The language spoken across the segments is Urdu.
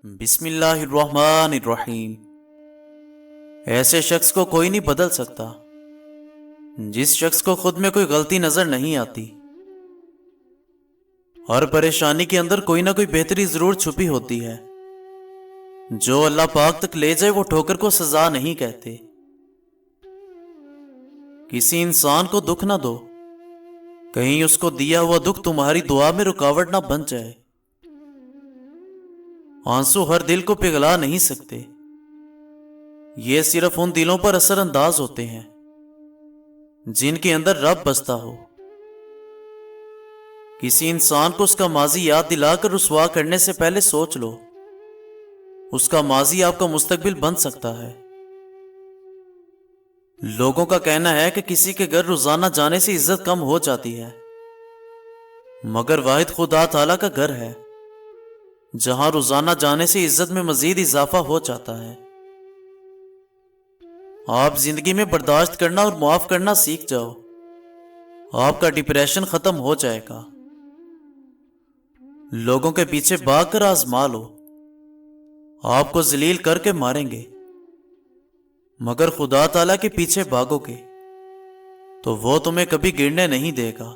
بسم اللہ الرحمن الرحیم۔ ایسے شخص کو کوئی نہیں بدل سکتا جس شخص کو خود میں کوئی غلطی نظر نہیں آتی۔ ہر پریشانی کے اندر کوئی نہ کوئی بہتری ضرور چھپی ہوتی ہے۔ جو اللہ پاک تک لے جائے وہ ٹھوکر کو سزا نہیں کہتے۔ کسی انسان کو دکھ نہ دو، کہیں اس کو دیا ہوا دکھ تمہاری دعا میں رکاوٹ نہ بن جائے۔ آنسو ہر دل کو پگھلا نہیں سکتے، یہ صرف ان دلوں پر اثر انداز ہوتے ہیں جن کے اندر رب بستا ہو۔ کسی انسان کو اس کا ماضی یاد دلا کر رسوا کرنے سے پہلے سوچ لو، اس کا ماضی آپ کا مستقبل بن سکتا ہے۔ لوگوں کا کہنا ہے کہ کسی کے گھر روزانہ جانے سے عزت کم ہو جاتی ہے، مگر واحد خدا تعالیٰ کا گھر ہے جہاں روزانہ جانے سے عزت میں مزید اضافہ ہو جاتا ہے۔ آپ زندگی میں برداشت کرنا اور معاف کرنا سیکھ جاؤ، آپ کا ڈپریشن ختم ہو جائے گا۔ لوگوں کے پیچھے بھاگ کر آزما لو، آپ کو ذلیل کر کے ماریں گے، مگر خدا تعالیٰ کے پیچھے بھاگو گے تو وہ تمہیں کبھی گرنے نہیں دے گا۔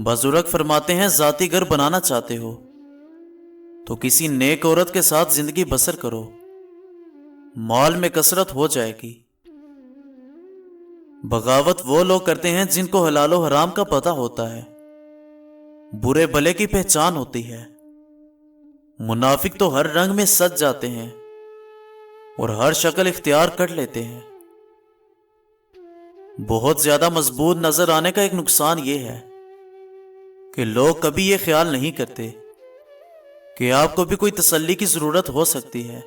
بزرگ فرماتے ہیں ذاتی گھر بنانا چاہتے ہو تو کسی نیک عورت کے ساتھ زندگی بسر کرو، مال میں کثرت ہو جائے گی۔ بغاوت وہ لوگ کرتے ہیں جن کو حلال و حرام کا پتہ ہوتا ہے، برے بھلے کی پہچان ہوتی ہے۔ منافق تو ہر رنگ میں سج جاتے ہیں اور ہر شکل اختیار کر لیتے ہیں۔ بہت زیادہ مضبوط نظر آنے کا ایک نقصان یہ ہے کہ لوگ کبھی یہ خیال نہیں کرتے کہ آپ کو بھی کوئی تسلی کی ضرورت ہو سکتی ہے۔